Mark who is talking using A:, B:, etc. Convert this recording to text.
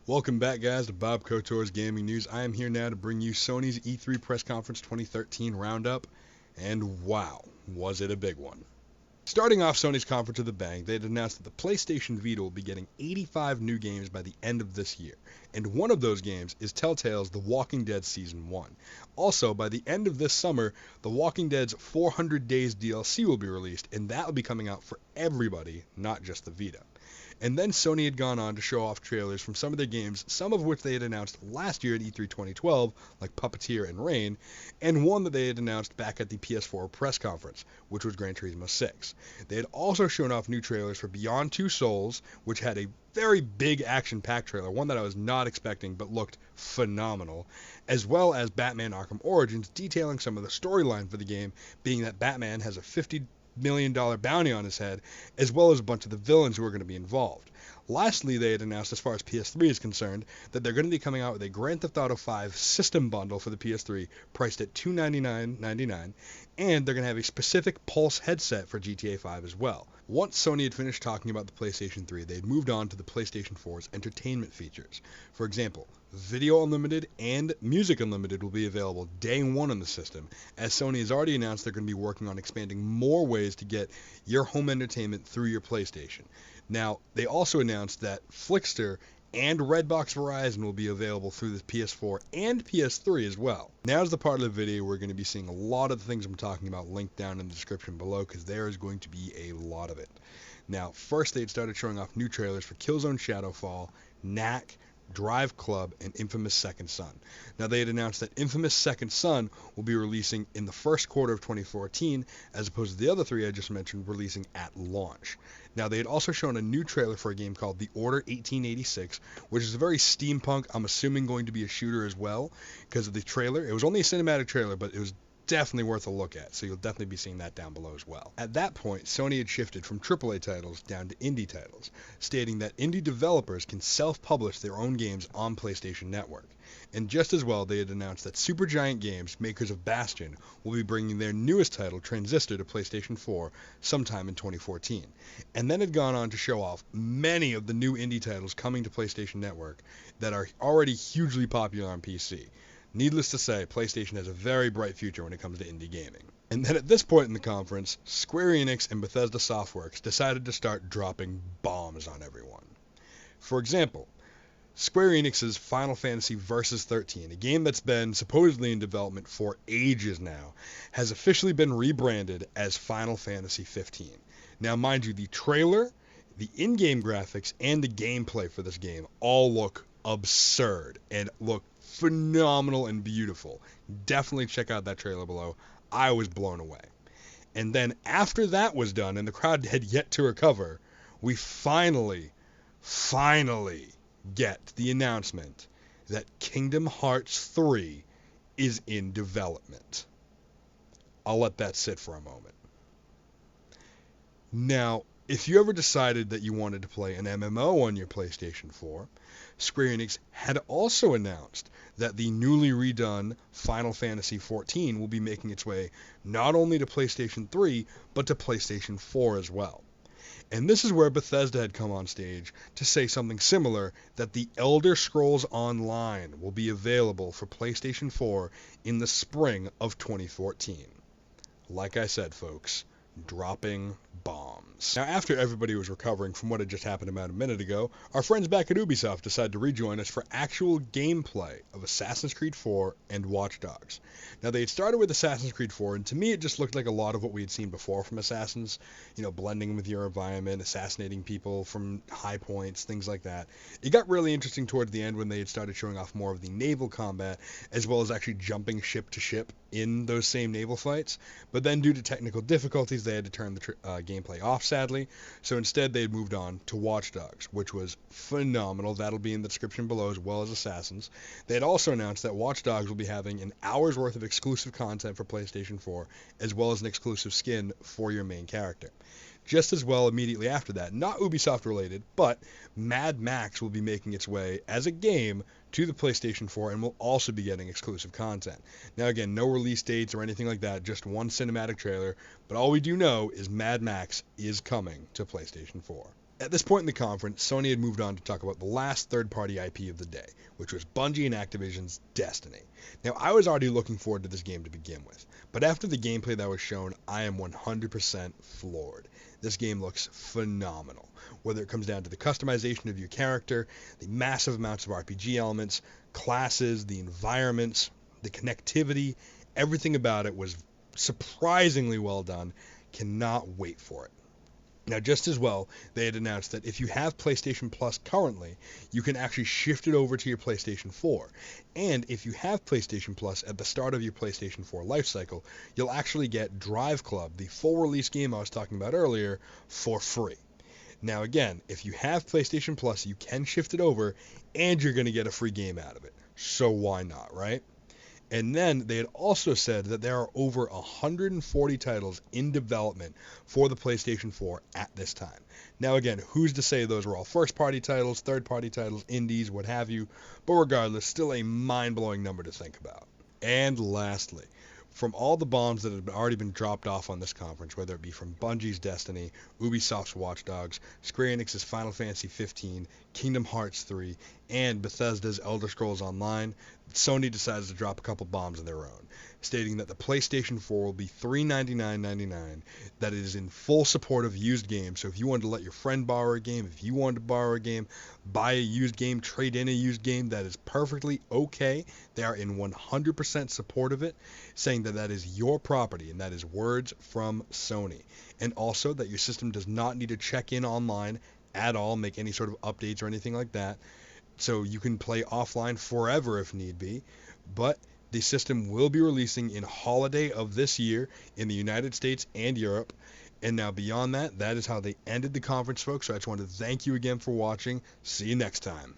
A: Welcome back, guys, to bobK0T0R's Gaming News. I am here now to bring you Sony's E3 Press Conference 2013 Roundup, and wow, was it a big one. Starting off Sony's conference with a bang, they had announced that the PlayStation Vita will be getting 85 new games by the end of this year, and one of those games is Telltale's The Walking Dead Season 1. Also, by the end of this summer, The Walking Dead's 400 Days DLC will be released, and that will be coming out for everybody, not just the Vita. And then Sony had gone on to show off trailers from some of their games, some of which they had announced last year at E3 2012, like Puppeteer and Rain, and one that they had announced back at the PS4 press conference, which was Gran Turismo 6. They had also shown off new trailers for Beyond Two Souls, which had a very big action-packed trailer, one that I was not expecting but looked phenomenal, as well as Batman Arkham Origins, detailing some of the storyline for the game, being that Batman has a $50 million bounty on his head, as well as a bunch of the villains who are going to be involved. Lastly, they had announced, as far as PS3 is concerned, that they're going to be coming out with a Grand Theft Auto 5 system bundle for the PS3, priced at $299.99, and they're going to have a specific Pulse headset for GTA 5 as well. Once Sony had finished talking about the PlayStation 3, they had moved on to the PlayStation 4's entertainment features. For example, Video Unlimited and Music Unlimited will be available day one on the system, as Sony has already announced they're going to be working on expanding more ways to get your home entertainment through your PlayStation. Now, they also announced that Flickster and Redbox Verizon will be available through the PS4 and PS3 as well. Now's the part of the video where we're going to be seeing a lot of the things I'm talking about linked down in the description below, because there is going to be a lot of it. Now, first they had started showing off new trailers for Killzone Shadowfall, Knack, Drive Club, and Infamous Second Son. Now, they had announced that Infamous Second Son will be releasing in the first quarter of 2014, as opposed to the other three I just mentioned releasing at launch. Now, they had also shown a new trailer for a game called The Order 1886, which is a very steampunk, I'm assuming going to be a shooter as well, because of the trailer. It was only a cinematic trailer, but it was definitely worth a look at, so you'll definitely be seeing that down below as well. At that point, Sony had shifted from AAA titles down to indie titles, stating that indie developers can self-publish their own games on PlayStation Network. And just as well, they had announced that Supergiant Games, makers of Bastion, will be bringing their newest title, Transistor, to PlayStation 4 sometime in 2014. And then had gone on to show off many of the new indie titles coming to PlayStation Network that are already hugely popular on PC. Needless to say, PlayStation has a very bright future when it comes to indie gaming. And then at this point in the conference, Square Enix and Bethesda Softworks decided to start dropping bombs on everyone. For example, Square Enix's Final Fantasy Versus 13, a game that's been supposedly in development for ages now, has officially been rebranded as Final Fantasy 15. Now, mind you, the trailer, the in-game graphics, and the gameplay for this game all look absurd and look phenomenal and beautiful. Definitely check out that trailer below. I was blown away. And then after that was done and the crowd had yet to recover, we finally get the announcement that Kingdom Hearts 3 is in development. I'll let that sit for a moment. Now, if you ever decided that you wanted to play an MMO on your PlayStation 4, Square Enix had also announced that the newly redone Final Fantasy XIV will be making its way not only to PlayStation 3, but to PlayStation 4 as well. And this is where Bethesda had come on stage to say something similar, that the Elder Scrolls Online will be available for PlayStation 4 in the spring of 2014. Like I said, folks, dropping bombs. Now, after everybody was recovering from what had just happened about a minute ago, our friends back at Ubisoft decided to rejoin us for actual gameplay of Assassin's Creed 4 and Watch Dogs. Now, they had started with Assassin's Creed 4, and to me it just looked like a lot of what we had seen before from Assassins, you know, blending with your environment, assassinating people from high points, things like that. It got really interesting towards the end when they had started showing off more of the naval combat, as well as actually jumping ship to ship in those same naval fights, but then due to technical difficulties they had to turn the gameplay off, sadly, so instead they had moved on to Watch Dogs, which was phenomenal. That'll be in the description below, as well as Assassins. They had also announced that Watch Dogs will be having an hour's worth of exclusive content for PlayStation 4, as well as an exclusive skin for your main character. Just as well, immediately after that, not Ubisoft related, but Mad Max will be making its way as a game to the PlayStation 4 and will also be getting exclusive content. Now again, no release dates or anything like that, just one cinematic trailer, but all we do know is Mad Max is coming to PlayStation 4. At this point in the conference, Sony had moved on to talk about the last third-party IP of the day, which was Bungie and Activision's Destiny. Now, I was already looking forward to this game to begin with, but after the gameplay that was shown, I am 100% floored. This game looks phenomenal, whether it comes down to the customization of your character, the massive amounts of RPG elements, classes, the environments, the connectivity, everything about it was surprisingly well done. Cannot wait for it. Now, just as well, they had announced that if you have PlayStation Plus currently, you can actually shift it over to your PlayStation 4. And if you have PlayStation Plus at the start of your PlayStation 4 lifecycle, you'll actually get Drive Club, the full release game I was talking about earlier, for free. Now, again, if you have PlayStation Plus, you can shift it over, and you're going to get a free game out of it. So why not, right? And then they had also said that there are over 140 titles in development for the PlayStation 4 at this time. Now again, who's to say those were all first-party titles, third-party titles, indies, what have you, but regardless, still a mind-blowing number to think about. And lastly, from all the bombs that have already been dropped off on this conference, whether it be from Bungie's Destiny, Ubisoft's Watch Dogs, Square Enix's Final Fantasy XV, Kingdom Hearts 3, and Bethesda's Elder Scrolls Online, Sony decides to drop a couple bombs of their own, stating that the PlayStation 4 will be $399.99, that it is in full support of used games, so if you wanted to let your friend borrow a game, if you wanted to borrow a game, buy a used game, trade in a used game, that is perfectly okay. They are in 100% support of it, saying that that is your property, and that is words from Sony. And also that your system does not need to check in online at all, make any sort of updates or anything like that. So you can play offline forever if need be, but the system will be releasing in holiday of this year in the United States and Europe. And now beyond that, that is how they ended the conference, folks. So I just wanted to thank you again for watching. See you next time.